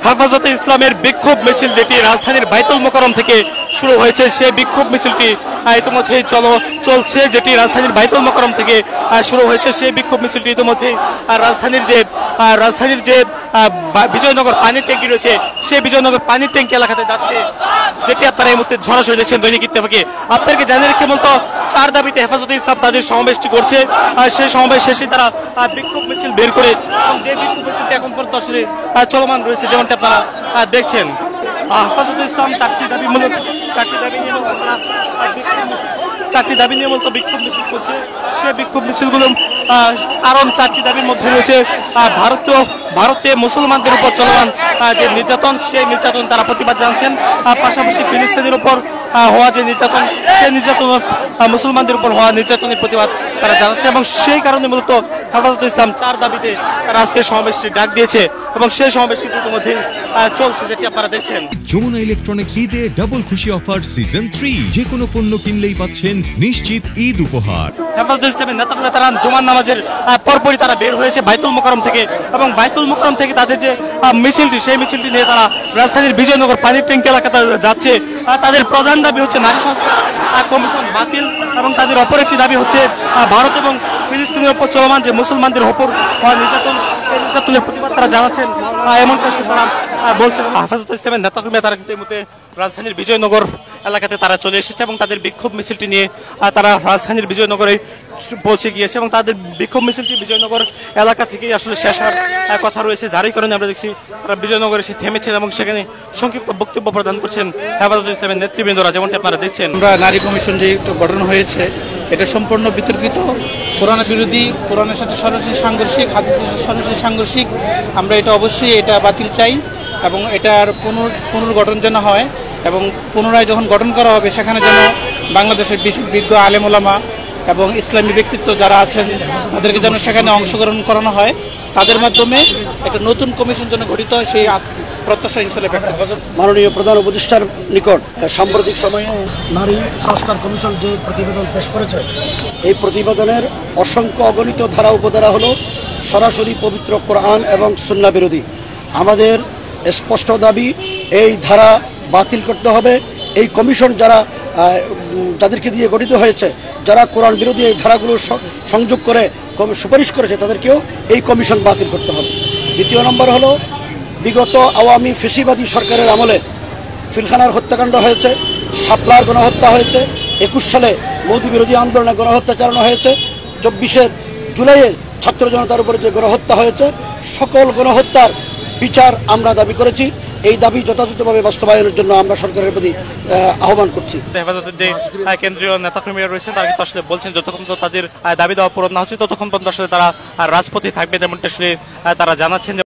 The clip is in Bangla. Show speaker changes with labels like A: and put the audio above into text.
A: হেফাজতে ইসলামের বিক্ষোভ মিছিল যেটি রাজধানীর বাইতুল মোকাররম থেকে শুরু হয়েছে, সেই বিক্ষোভ মিছিলটি ইতিমধ্যে চলছে, যেটি রাজধানীর বাইতুল মোকাররম থেকে শুরু হয়েছে। সেই বিক্ষোভ মিছিলটি ইতিমধ্যে রাজধানীর যে বিজয়নগর পানির ট্যাঙ্কি রয়েছে, সেই বিজয়নগর পানির ট্যাঙ্কি এলাকাতে যাচ্ছে, যেটি আপনারা এই মুহূর্তে সরাসরি দেখছেন দৈনিক ইত্তেফাকে। আপনাদেরকে জানিয়ে রেখে মূলত 4 দাবিতে হেফাজতে ইসলাম তাদের সমাবেশটি করছে। সেই সমাবেশ শেষে তারা বিক্ষোভ মিছিল বের করে, যে বিক্ষোভ মিছিলটি এখন পর্যন্ত আসলে চলমান রয়েছে, যেমনটি আপনারা দেখছেন। হেফাজতে ইসলাম 4টি দাবি নিয়ে মূলত বিক্ষোভ মিছিল করছে। সে বিক্ষোভ মিছিলগুলো কারণ 4টি দাবির মধ্যে রয়েছে ভারতে মুসলমানদের উপর চলমান যে নির্যাতন, সেই নির্যাতন তারা প্রতিবাদ জানাচ্ছেন। পাশাপাশি ফিলিস্তিনের উপর হওয়া যে নির্যাতন, সেই নির্যাতন মুসলমানদের উপর হওয়া নির্যাতনের প্রতিবাদ তারা জানাচ্ছে, এবং সেই কারণে মূলত হেফাজতে ইসলাম 4 দাবিতে তারা আজকে সমাবেশটি ডাক দিয়েছে, এবং সেই সমাবেশ ইতিমধ্যে চলছে, যেটি আপনারা দেখছেন।
B: যমুনা ইলেকট্রনিক্স ঈদে ডাবল খুশি অফার সিজন 3, যে কোনো পণ্য কিনলেই পাচ্ছেন নিশ্চিত ঈদ উপহার।
A: হেফাজতে ইসলামের নেতারা জুমার নামাজের পরপরই তারা বের হয়েছে বাইতুল মোকাররম থেকে, এবং বাইতুল মোকাররম থেকে তাদের যে মিছিলটি, সেই মিছিলটি নিয়ে তারা রাজধানীর বিজয়নগর পানির ট্যাঙ্কি এলাকাতে যাচ্ছে। তাদের প্রধান দাবি হচ্ছে নারী সংস্কার কমিশন বাতিল, এবং তাদের অপর একটি দাবি হচ্ছে ভারত এবং ফিলিস্তিনের উপর চলমান যে মুসলমানদের উপর হওয়া নির্যাতন, সেই নির্যাতনের প্রতিবাদ তারা জানাচ্ছেন, এমনটা তারা বলছেন। হেফাজতে ইসলামের নেতাকর্মীরা তারা কিন্তু এই মুহূর্তে রাজধানীর বিজয়নগর এলাকাতে তারা চলে এসেছে, এবং তাদের বিক্ষোভ মিছিলটি নিয়ে তারা রাজধানীর বিজয়নগরে পৌঁছে গিয়েছে, এবং তাদের বিক্ষোভ মিছিলটি বিজয়নগর এলাকা থেকেই আসলে শেষ হওয়ার কথা রয়েছে, যারই কারণে আমরা দেখছি তারা বিজয়নগরে এসে থেমেছেন, এবং সেখানে সংক্ষিপ্ত বক্তব্য প্রদান করছেন হেফাজতে ইসলামের নেতৃবৃন্দরা, যেমনটি আপনারা দেখছেন।
C: আমরা নারী কমিশন যে গঠন হয়েছে, এটা সম্পূর্ণ বিতর্কিত, কোরআন বিরোধী, কোরআনের সাথে সরাসরি সাংঘর্ষিক, হাদিসের সাথে সরাসরি সাংঘর্ষিক। আমরা এটা অবশ্যই এটা বাতিল চাই, এবং এটার পুনর্গঠন যেন হয়, এবং পুনরায় যখন গঠন করা হবে সেখানে যেন বাংলাদেশের বিজ্ঞ আলেম ওলামা এবং ইসলামী ব্যক্তিত্ব যারা আছেন তাদেরকে যেন সেখানে অংশগ্রহণ করানো হয়, তাদের মাধ্যমে একটা নতুন কমিশন যেন গঠিত হয়, সেই প্রত্যাশা ইনশাআল্লাহ ব্যক্ত করব।
D: মাননীয় প্রধান উপদেষ্টার নিকট সাম্প্রতিক সময়ে নারী সংস্কার কমিশন যে প্রতিবেদন পেশ করেছে, এই প্রতিবেদনের অসংখ্য অগণিত ধারা উপধারা হলো সরাসরি পবিত্র কোরআন এবং সুন্নাহ বিরোধী। আমাদের স্পষ্ট দাবি, এই ধারা বাতিল করতে হবে। এই কমিশন যাদেরকে দিয়ে গঠিত হয়েছে, যারা কোরআন বিরোধী এই ধারাগুলো সংযোগ করে সুপারিশ করেছে, তাদেরকেও এই কমিশন বাতিল করতে হবে। দ্বিতীয় নম্বর হলো, বিগত আওয়ামী ফেসিবাদী সরকারের আমলে ফিলখানার হত্যাকাণ্ড হয়েছে, শাপলার গণহত্যা হয়েছে, 21 সালে মোদি বিরোধী আন্দোলনে গণহত্যা চালানো হয়েছে, 24 জুলাইয়ের ছাত্র জনতার উপরে যে গণহত্যা হয়েছে, সকল গণহত্যার বিচার আমরা দাবি করেছি। এই দাবি যথাযথভাবে বাস্তবায়নের জন্য আমরা সরকারের প্রতি আহ্বান করছি।
A: হেফাজতের যে কেন্দ্রীয় নেতাকর্মীরা রয়েছেন তারা কিন্তু আসলে বলছেন যতক্ষণ তাদের দাবি দেওয়া পূরণ না হচ্ছে ততক্ষণ পর্যন্ত আসলে তারা রাজপথে থাকবে, যেমনটা আসলে তারা জানাচ্ছেন।